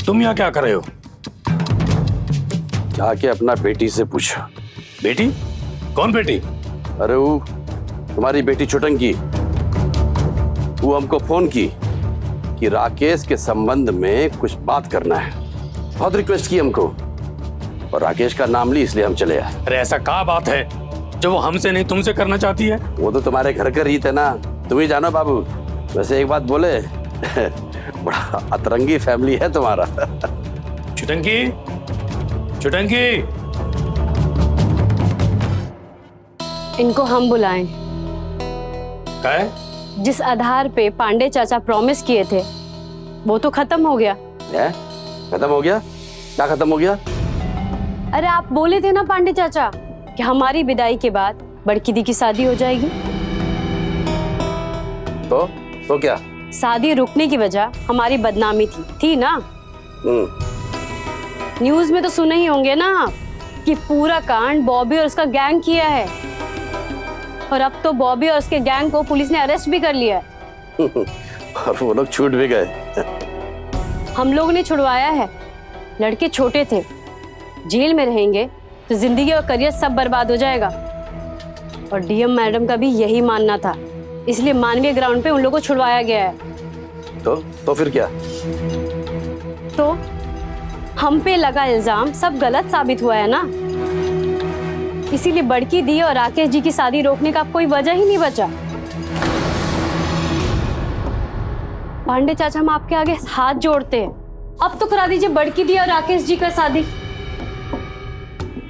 तुम यहाँ क्या कर रहे हो? जाके अपना बेटी से पूछो। बेटी? कौन बेटी? अरे वो तुम्हारी बेटी छुटंकी, वो हमको फोन की कि राकेश के संबंध में कुछ बात करना है। बहुत रिक्वेस्ट की हमको, और राकेश का नाम ली इसलिए हम चले आए। अरे ऐसा क्या बात है जो वो हमसे नहीं तुमसे करना चाहती है? वो तो तुम्हारे घर का रीत है ना, तुम ही जानो बाबू। वैसे एक बात बोले, बड़ा अतरंगी फैमिली है तुम्हारा। छुटंकी, छुटंकी, इनको हम बुलाएं। क्या है? जिस आधार पे पांडे चाचा प्रॉमिस किए थे वो तो खत्म हो गया। है? खत्म हो गया? क्या खत्म हो गया? अरे आप बोले थे ना पांडे चाचा कि हमारी विदाई के बाद बड़की दी की शादी हो जाएगी। तो क्या? शादी रुकने की वजह हमारी बदनामी थी ना? न्यूज में तो सुने ही होंगे ना आप कि पूरा कांड बॉबी और उसका गैंग किया है, और अब तो बॉबी और उसके गैंग को पुलिस ने अरेस्ट भी कर लिया है। और वो लोग छूट भी गए। हम लोग ने छुड़वाया है। लड़के छोटे थे, जेल में रहेंगे तो जिंदगी और करियर सब बर्बाद हो जाएगा। और डीएम मैडम का भी यही मानना था, इसलिए मानवीय ग्राउंड पे उन लोगों को छुड़वाया गया है। तो फिर क्या? तो हम पे लगा इल्जाम सब गलत साबित हुआ है ना, इसीलिए बड़की दी और राकेश जी की शादी रोकने का कोई वजह ही नहीं बचा। पांडे चाचा, हम आपके आगे हाथ जोड़ते हैं, अब तो करा दीजिए बड़की दी और राकेश जी का शादी।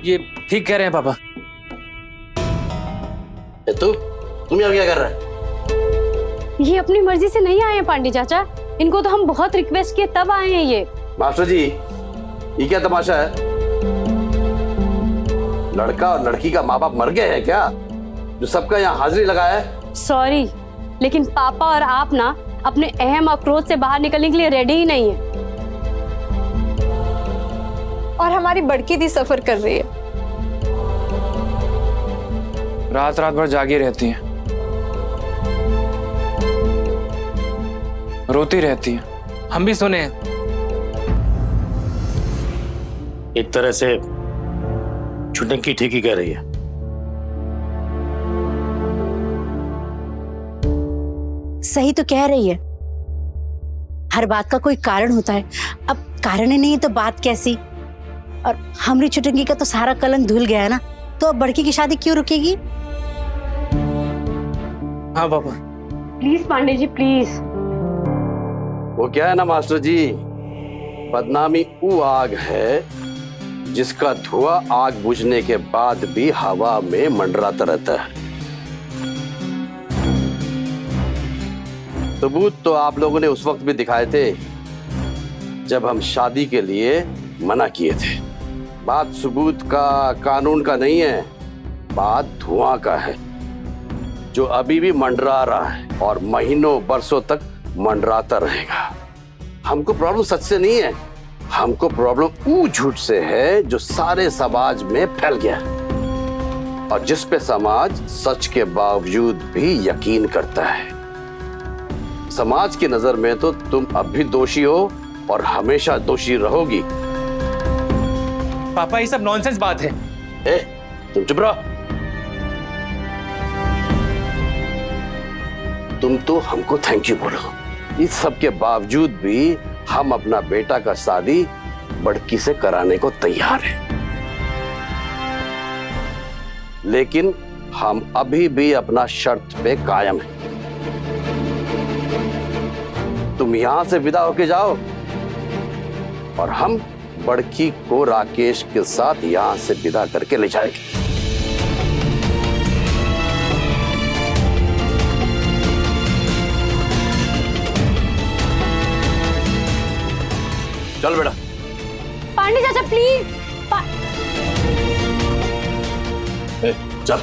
ये ठीक कह रहे हैं पापा। तुम यहाँ क्या कर रहा है? ये अपनी मर्जी से नहीं आए हैं पांडे चाचा, इनको तो हम बहुत रिक्वेस्ट किए तब आए हैं ये। मास्टर जी, ये क्या तमाशा है? लड़का और लड़की का माँ बाप मर गए हैं क्या, जो सबका यहाँ हाजिरी लगाया है? सॉरी, लेकिन पापा और आप ना अपने अहम और क्रोध से बाहर निकलने के लिए रेडी ही नहीं है। और हमारी बड़की दी सफर कर रही है। रात रात भर जागी रहती हैं, रोती रहती हैं, हम भी सुने हैं। एक तरह से छुटंकी ठीक ही कह रही है। सही तो कह रही है, हर बात का कोई कारण होता है। अब कारण ही नहीं तो बात कैसी? और हमारी छुटंकी का तो सारा कलंक धुल गया है ना, तो अब बड़की की शादी क्यों रुकेगी? हाँ पापा। Please Pandey ji, please. वो क्या है ना मास्टर जी, बदनामी वो आग है जिसका धुआं आग बुझने के बाद भी हवा में मंडराता रहता है। सबूत तो आप लोगों ने उस वक्त भी दिखाए थे जब हम शादी के लिए मना किए थे। बात सबूत का, कानून का नहीं है, बात धुआं का है जो अभी भी मंडरा रहा है और महीनों बरसों तक मंडराता रहेगा। हमको प्रॉब्लम सच से नहीं है, हमको प्रॉब्लम वो झूठ से है जो सारे समाज में फैल गया और जिस पे समाज सच के बावजूद भी यकीन करता है। समाज की नजर में तो तुम अब भी दोषी हो और हमेशा दोषी रहोगी। पापा ये सब नॉनसेंस बात है। तुम चुप रहो। तुम तो हमको थैंक यू बोलो। इस सब के बावजूद भी हम अपना बेटा का शादी बड़की से कराने को तैयार हैं। लेकिन हम अभी भी अपना शर्त पे कायम हैं। तुम यहां से विदा होके जाओ और हम बड़की को राकेश के साथ यहां से विदा करके ले जाएंगे। चल बेटा। पांडे चाचा प्लीज। चल।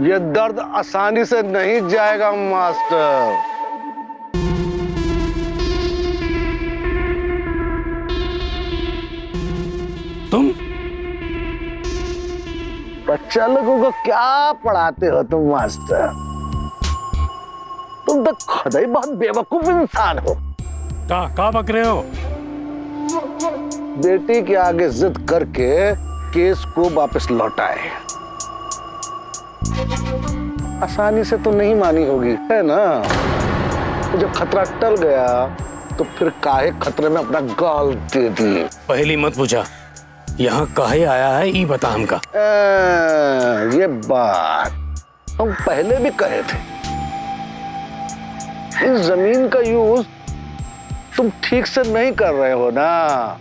ये दर्द आसानी से नहीं जाएगा मास्टर। तुम बच्चा लोगों को क्या पढ़ाते हो तुम मास्टर? तुम तो खुद ही बहुत बेवकूफ इंसान हो। का बक रहे हो? बेटी के आगे जिद करके केस को वापस लौटाए। आसानी से तो नहीं मानी होगी, है ना? तो जब खतरा टल गया तो फिर काहे खतरे में अपना गाल दे दी। पहली मत पूछा, यहाँ काहे आया है ई बता हमका। ये बात हम पहले भी कहे थे। इस जमीन का यूज तुम ठीक से नहीं कर रहे हो ना।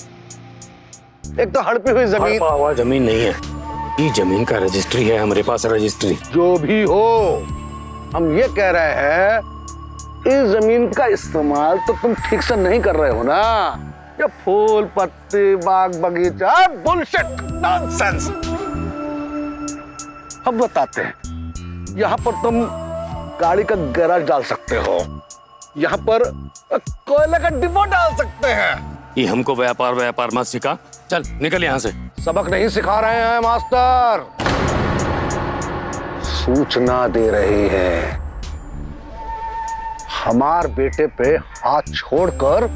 एक तो हड़पी हुई जमीन। हड़पा हुआ जमीन नहीं है, ये जमीन का रजिस्ट्री है, हमारे पास रजिस्ट्री। जो भी हो, हम ये कह रहे हैं इस जमीन का इस्तेमाल तो तुम ठीक से नहीं कर रहे हो ना। ये फूल पत्ती बाग बगीचा बुलशिट नॉनसेंस। हम बताते हैं, यहाँ पर तुम गाड़ी का गैराज डाल सकते हो, यहाँ पर कोयले का डिपो डाल सकते हैं। ये हमको व्यापार मत सिखा, चल निकल यहाँ से। सबक नहीं सिखा रहे हैं मास्टर, सूचना दे रहे हैं। हमार बेटे पे हाथ छोड़कर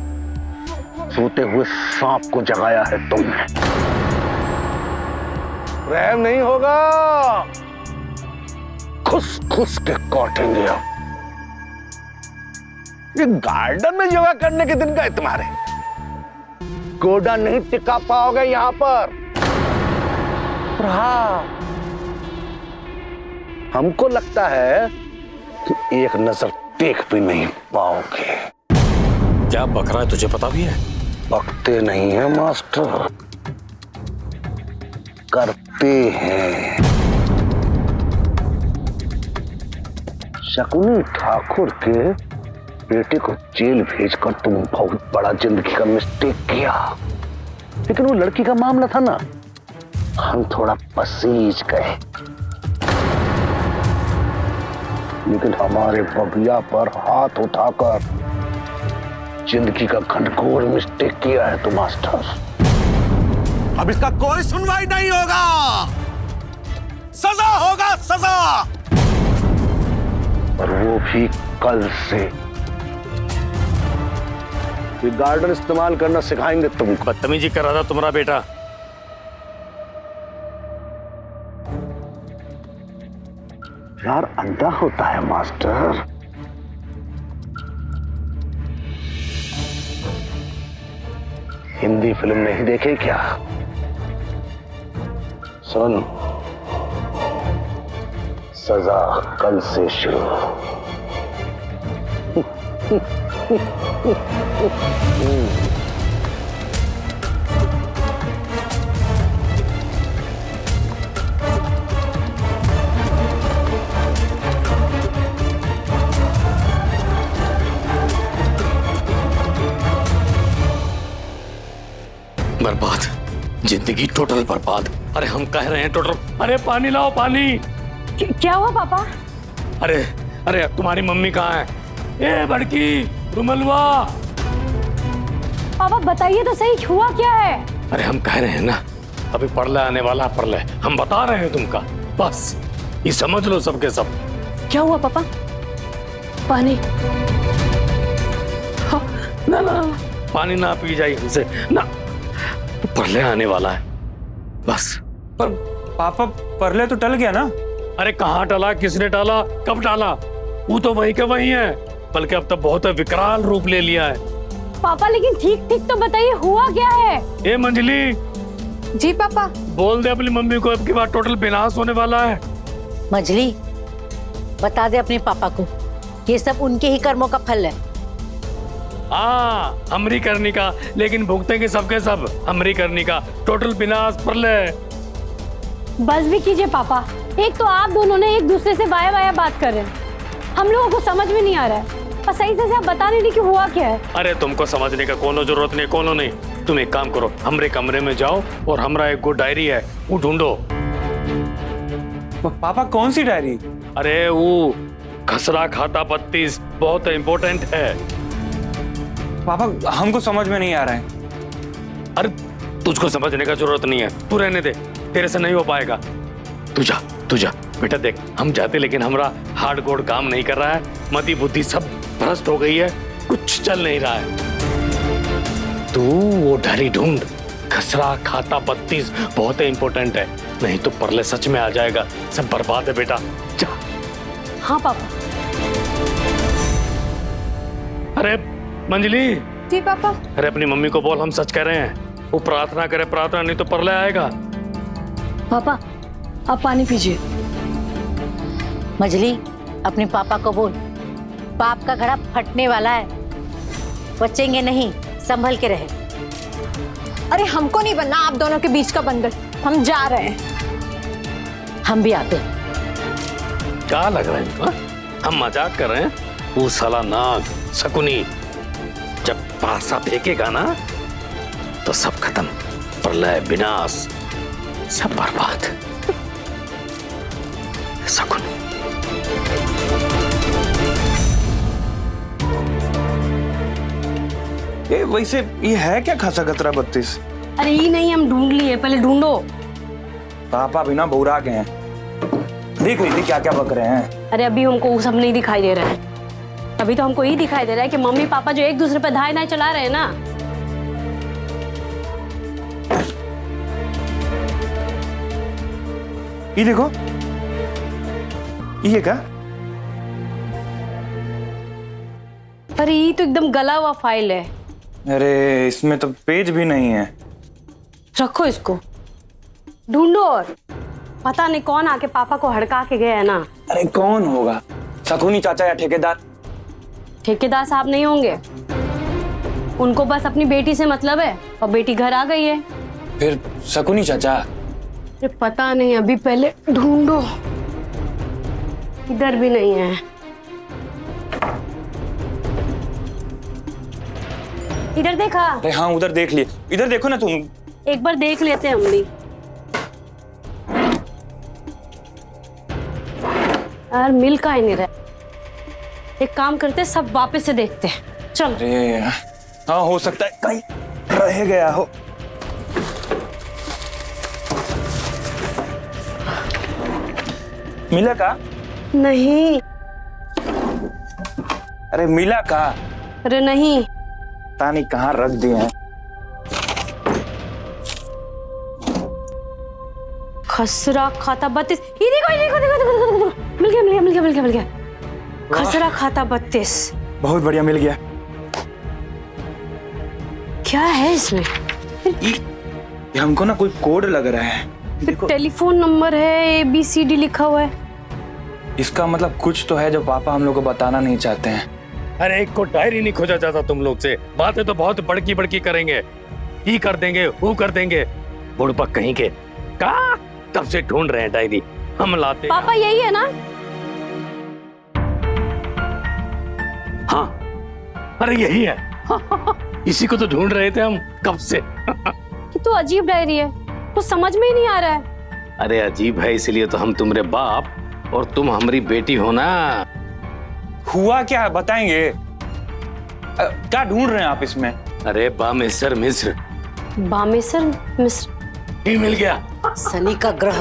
सोते हुए सांप को जगाया है तुमने। रहम नहीं होगा, खुस खुस के काटेंगे। अब ये गार्डन में योगा करने के दिन का है तुम्हारे। गोडा नहीं टिका पाओगे यहां पर। हाँ, हमको लगता है कि एक नजर देख भी नहीं पाओगे। क्या बक रहा है, तुझे पता भी है? बकते नहीं है मास्टर, करते हैं। शकुनी ठाकुर के बेटे को जेल भेजकर तुम बहुत बड़ा जिंदगी का मिस्टेक किया, लेकिन वो लड़की का मामला था ना, हम थोड़ा पसीज गए। लेकिन हमारे बबिया पर हाथ उठाकर जिंदगी का घनघोर मिस्टेक किया है तो मास्टर। अब इसका कोई सुनवाई नहीं होगा, सजा होगा, सजा। और वो भी कल से। ये गार्डन इस्तेमाल करना सिखाएंगे तुमको। बदतमीजी कर रहा था तुम्हारा बेटा। यार अंधा होता है मास्टर। हिंदी फिल्म नहीं देखे क्या? सुन, सजा कल से शुरू। बर्बाद, जिंदगी टोटल बर्बाद। अरे हम कह रहे हैं टोटल। अरे पानी लाओ, पानी। क्या हुआ पापा? अरे तुम्हारी मम्मी कहाँ है? ए बड़की रुमलवा, पापा बताइए तो सही, हुआ क्या है? अरे हम कह रहे हैं ना, अभी परले आने वाला, परले हम बता रहे हैं तुमका, बस ये समझ लो सबके सब। क्या हुआ पापा? पानी? हाँ, ना पानी ना पी जाइए हमसे ना, परले आने वाला है बस। पर पापा परले तो टल गया ना। अरे कहाँ टला, किसने टाला, कब टाला? वो तो वही के वही है, बल्कि अब तो बहुत विकराल रूप ले लिया है। पापा लेकिन ठीक ठीक तो बताइए, हुआ क्या है? ए मंजली, जी पापा। बोल दे अपनी मम्मी को अब की बार टोटल विनाश होने वाला है। मजली, बता दे अपने पापा को, ये सब उनके ही कर्मों का फल है। हाँ, हमरी करनी का, लेकिन भुगतेंगे सबके सब हमरी करनी का। टोटल विनाश प्रलय। बस भी कीजिए पापा, एक तो आप दोनों ने एक दूसरे से वाया वाया बात कर रहे हैं, हम लोगों को समझ में नहीं आ रहा है, और सही से आप बता नहीं रही कि हुआ क्या है। अरे तुमको समझने का कोनो जरूरत नहीं, कोनो नहीं। तुम एक काम करो, हमरे कमरे में जाओ और हमरा एक गो डायरी है वो ढूंढो। पापा कौन सी डायरी? अरे वो खसरा खाता 32 बहुत इंपॉर्टेंट है। पापा हमको समझ में नहीं आ रहा है। अरे तुझको समझने का जरूरत नहीं है, तू रहने दे, तेरे से नहीं हो पाएगा। तू जा बेटा। देख हम जाते लेकिन हमारा हार्ड कोड काम नहीं कर रहा है, मति बुद्धि सब भ्रष्ट हो गई है, कुछ चल नहीं रहा है। तू वो डायरी ढूंढ, खसरा खाता 32 बहुत इंपॉर्टेंट है, नहीं तो परले सच में आ जाएगा, सब बर्बाद है बेटा। जा। हाँ पापा। अरे मंजली, जी पापा। अरे अपनी मम्मी को बोल हम सच कह रहे हैं, वो प्रार्थना करे, प्रार्थना नहीं तो परले आएगा। पापा आप पानी पीजिए। मजली, अपने पापा को बोल, पाप का घड़ा फटने वाला है, बचेंगे नहीं, संभल के रहे। अरे हमको नहीं बनना आप दोनों के बीच का बंदर, हम जा रहे हैं। हम भी आते हैं। क्या लग रहा है इनको? हम मजाक कर रहे हैं? वो साला नाग शकुनी जब पासा फेंकेगा ना तो सब खत्म, प्रलय विनाश सब बर्बाद। शकुन ये वैसे ये है क्या खसा खतरा 32? अरे ये नहीं, हम ढूंढ लिए, पहले ढूंढो। पापा भी ना बौरा गए हैं, देख लीजिए क्या क्या बक रहे हैं। अरे अभी हमको वो सब नहीं दिखाई दे रहा है, अभी तो हमको यही दिखाई दे रहा है कि मम्मी पापा जो एक दूसरे पर धाय नाय चला रहे हैं ना। ये देखो, ये क्या? पर ये तो एकदम गला हुआ फाइल है। अरे इसमें तो पेज भी नहीं है। रखो इसको, ढूंढो। और पता नहीं कौन आके पापा को हड़का के गया है ना। अरे कौन होगा? शकुनी चाचा या ठेकेदार? ठेकेदार साहब नहीं होंगे, उनको बस अपनी बेटी से मतलब है और बेटी घर आ गई है। फिर शकुनी चाचा? अरे पता नहीं, अभी पहले ढूंढो। इधर भी नहीं है। इधर देखा? अरे हाँ उधर देख लिए, इधर देखो ना तुम। एक बार देख लेते हैं हम भी। यार मिल का ही नहीं रहा। एक काम करते, सब वापस से देखते हैं। चल। अरे हाँ हो सकता है कहीं रह गया हो। मिला का? नहीं। अरे मिला का? अरे नहीं। पता नहीं कहाँ रख दिए हैं। खसरा खाता 32। ये देखो ये देखो देखो देखो देखो, देखो। मिल गया मिल गया मिल गया मिल गया मिल गया। खसरा खाता 32। बहुत बढ़िया मिल गया। क्या है इसमें? ये हमको ना कोई कोड लग रहा है। देखो टेलीफोन नंबर है, ABCD लिखा हुआ है। इसका मतलब कुछ तो है जो पापा हम लोग को बताना नहीं चाहते हैं। अरे एक को डायरी नहीं खोजा जाता तुम लोग से, बातें तो बहुत बड़की बड़की करेंगे, ये कर देंगे वो कर देंगे, बुढ़पक कहीं के। कहाँ तब से ढूंढ रहे हैं डायरी, हम लाते। पापा यही है ना? हाँ अरे यही है। इसी को तो ढूंढ रहे थे हम कब से। ये तो अजीब डायरी है, कुछ समझ में ही नहीं आ रहा है। अरे अजीब है इसलिए तो हम तुम्हारे बाप और तुम हमारी बेटी हो ना। हुआ क्या बताएंगे? क्या ढूंढ रहे हैं आप इसमें? अरे बामेश्वर मिश्र। बामेश्वर मिश्र? ये मिल गया। शनि का ग्रह।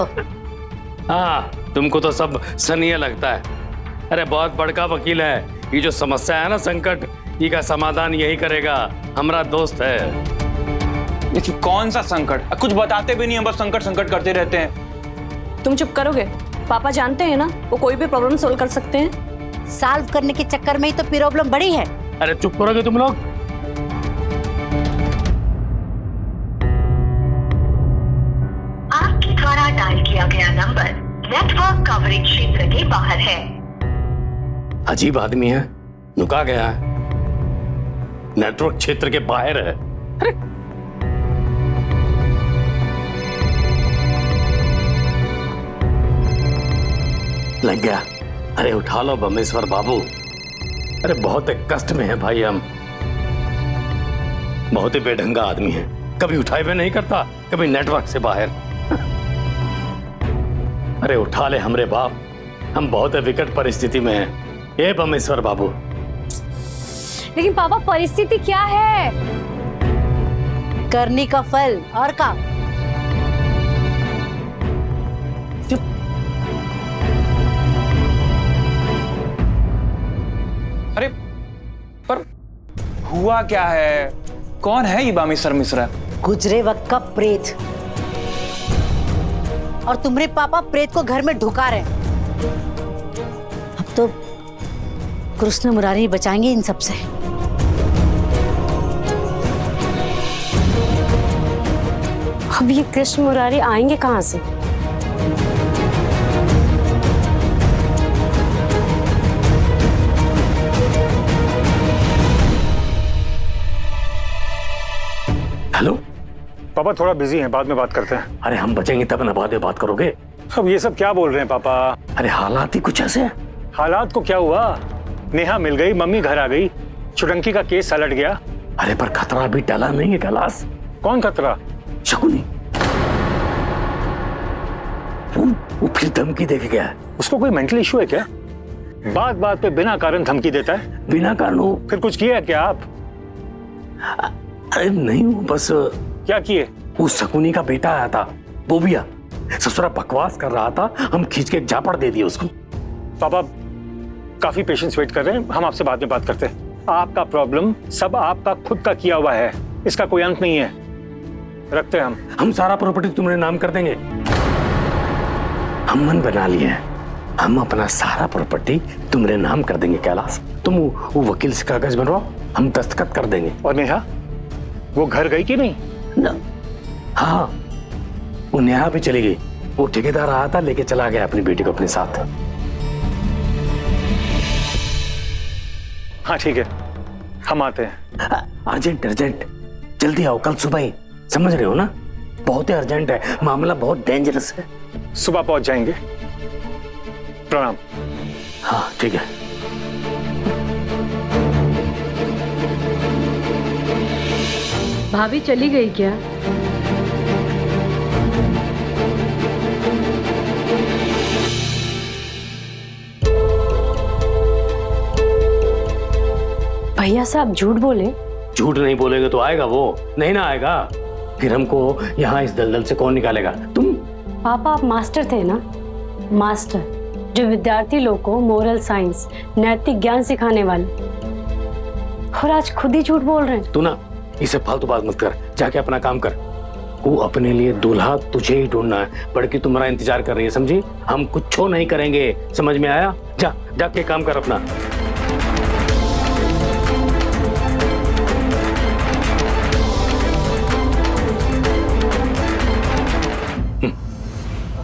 हाँ तुमको तो सब सनिया लगता है। अरे बहुत बड़का वकील है, ये जो समस्या है ना संकट, ये का समाधान यही करेगा, हमारा दोस्त है। देखिए कौन सा संकट? कुछ बताते भी नहीं है, बस संकट संकट करते रहते हैं। तुम चुप करोगे? पापा जानते हैं ना वो कोई भी प्रॉब्लम सोल्व कर सकते हैं। सॉल्व करने के चक्कर में ही तो प्रॉब्लम बड़ी है। अरे चुप करोगे तुम लोग? आपके द्वारा डायल किया गया नंबर नेटवर्क कवरेज क्षेत्र के बाहर है। अजीब आदमी है, नुका गया है, नेटवर्क क्षेत्र के बाहर है। अरे लग गया। अरे उठा लो बमेश्वर बाबू। अरे बहुत कष्ट में है भाई, हम बहुत ही बेढंगा आदमी है, कभी उठाए हुए नहीं करता, कभी नेटवर्क से बाहर। अरे उठा ले हमरे बाप, हम बहुत विकट परिस्थिति में हैं। हे बमेश्वर बाबू। लेकिन पापा परिस्थिति क्या है? करनी का फल और का। अरे पर हुआ क्या है? कौन है ये बामेश्वर मिश्रा? गुजरे वक्त का प्रेत। और तुम्हारे पापा प्रेत को घर में ढुका रहे। अब तो कृष्ण मुरारी बचाएंगे इन सब से। अब ये कृष्ण मुरारी आएंगे कहाँ से? हेलो पापा, थोड़ा बिजी हैं, बाद में बात करते हैं। अरे हम बचेंगे तब ना बाद में बात करोगे। अब ये सब क्या बोल रहे हैं पापा? अरे हालात ही कुछ ऐसे हैं। हालात को क्या हुआ? नेहा मिल गई, मम्मी घर आ गई, चुटंकी का केस सलट गया। अरे पर खतरा अभी टला नहीं है कैलाश। कौन खतरा? शकुनी। वो फिर धमकी देके गया है। उसको कोई मेंटल इशू है क्या? बात बात पे बिना कारण धमकी देता है। बिना कारण हो? फिर कुछ किया है क्या आप? अरे नहीं, वो बस। क्या किए? वो शकुनी का बेटा आया था, बोबिया, ससुरा बकवास कर रहा था, हम खींच के झापड़ दे दिए उसको। पापा काफी पेशेंस वेट कर रहे हैं, हम आपसे बाद में बात करते हैं। आपका प्रॉब्लम सब आपका खुद का किया हुआ है, इसका कोई अंत नहीं है। रखते हैं हम सारा प्रॉपर्टी तुम्हारे नाम कर देंगे। हम मन बना लिए हैं, हम अपना सारा प्रॉपर्टी तुम्हारे नाम कर देंगे कैलाश। तुम वो वकील से कागज बनवाओ, हम दस्तखत कर देंगे। और नेहा, वो घर गई कि नहीं? ना, हाँ, वो नेहा भी चली गई। वो ठेकेदार आया था, लेके चला गया अपनी बेटी को अपने साथ। हाँ ठीक है, हम आते हैं। अर्जेंट अर्जेंट, जल्दी आओ, कल सुबह ही। समझ रहे हो ना, बहुत ही अर्जेंट है, मामला बहुत डेंजरस है। सुबह पहुंच जाएंगे। प्रणाम। हाँ ठीक है। भाभी चली गई क्या? भैया साहब झूठ बोले? झूठ नहीं बोलेगे तो आएगा वो? नहीं ना आएगा, फिर हमको यहाँ इस दलदल से कौन निकालेगा? तुम? पापा आप मास्टर थे ना, मास्टर जो विद्यार्थी लोग को मोरल साइंस, नैतिक ज्ञान सिखाने वाले, और आज खुद ही झूठ बोल रहे हैं। तू ना इसे फालतू बात मत कर, जाके अपना काम कर। वो अपने लिए दूल्हा तुझे ही ढूंढना है, बड़की तुम्हारा इंतजार कर रही है, समझी? हम कुछ नहीं करेंगे, समझ में आया? जा जाके काम कर अपना।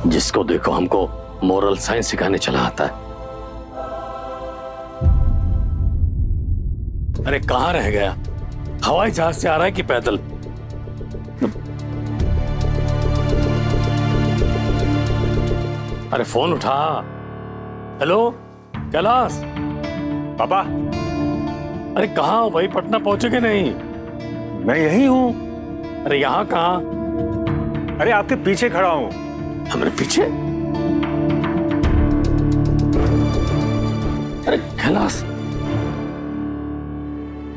जिसको देखो हमको मोरल साइंस सिखाने चला आता है। अरे कहाँ रह गया? हवाई जहाज से आ रहा है कि पैदल? अरे फोन उठा। हेलो कैलाश। पापा। अरे कहाँ हो भाई, पटना पहुंचे कि नहीं? मैं यही हूँ। अरे यहाँ कहाँ? अरे आपके पीछे खड़ा हूँ। हमारे पीछे? अरे कैलाश।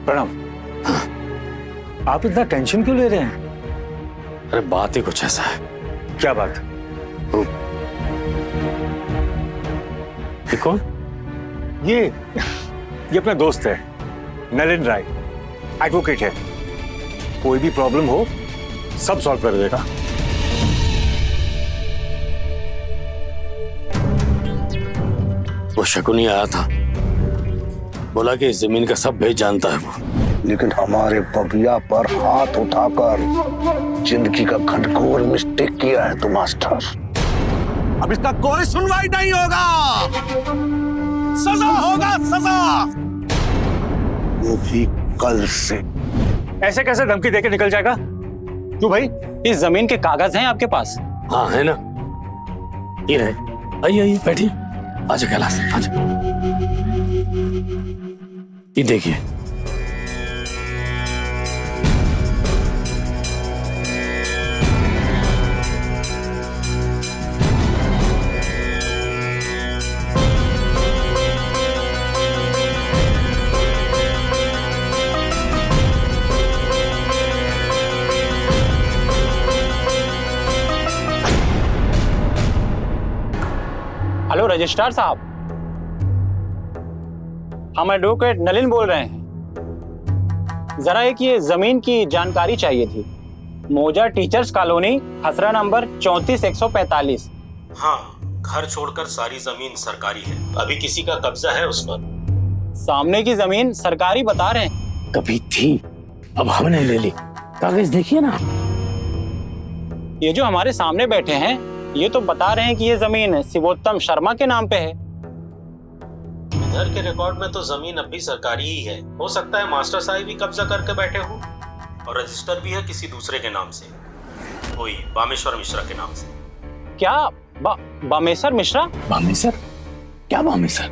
प्रणाम। आप इतना टेंशन क्यों ले रहे हैं? अरे बात ही कुछ ऐसा है। क्या बात? ये कौन? ये अपना दोस्त है, नलिन राय, एडवोकेट है। कोई भी प्रॉब्लम हो सब सॉल्व कर देगा। वो शकुनी आया था, बोला कि इस जमीन का सब भेद जानता है वो। लेकिन हमारे बबिया पर हाथ उठाकर जिंदगी का घनघोर मिस्टेक किया है तो मास्टर। अब इसका कोई सुनवाई नहीं होगा, सजा होगा, सजा। वो भी कल से। ऐसे कैसे धमकी देके निकल जाएगा? क्यों भाई? इस जमीन के कागज हैं आपके पास? हाँ है ना, ये रहे। आइए आइए बैठिए। आजा कैलाश आजा। ये देखिए, रजिस्ट्रार साहब, हम एडवोकेट नलिन बोल रहे हैं। जरा एक ये जमीन की जानकारी चाहिए थी। मोजा टीचर्स कॉलोनी, खसरा नंबर 34,145। हाँ, घर छोड़कर सारी जमीन सरकारी है। अभी किसी का कब्जा है उस पर। सामने की जमीन सरकारी बता रहे हैं। कभी थी, अब हमने ले ली। कागज देखिए ना। ये जो हमारे सामने बैठे हैं, ये तो बता रहे हैं कि ये जमीन शिवोत्तम शर्मा के नाम पे है। इधर के रिकॉर्ड में तो जमीन अब भी सरकारी ही है। हो सकता है मास्टर साहब भी कब्जा करके बैठे हो, और रजिस्टर भी है किसी दूसरे के नाम से, कोई बामेश्वर मिश्रा के नाम से। क्या बामेश्वर मिश्रा? बामेश्वर? क्या बामेश्वर?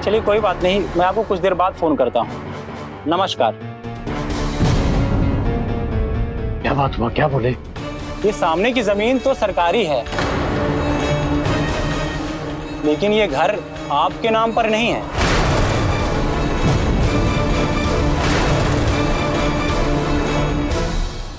चलिए कोई बात नहीं, मैं आपको कुछ देर बाद फोन करता हूँ। नमस्कार। क्या बात हुआ, क्या बोले? ये सामने की जमीन तो सरकारी है, लेकिन ये घर आपके नाम पर नहीं है।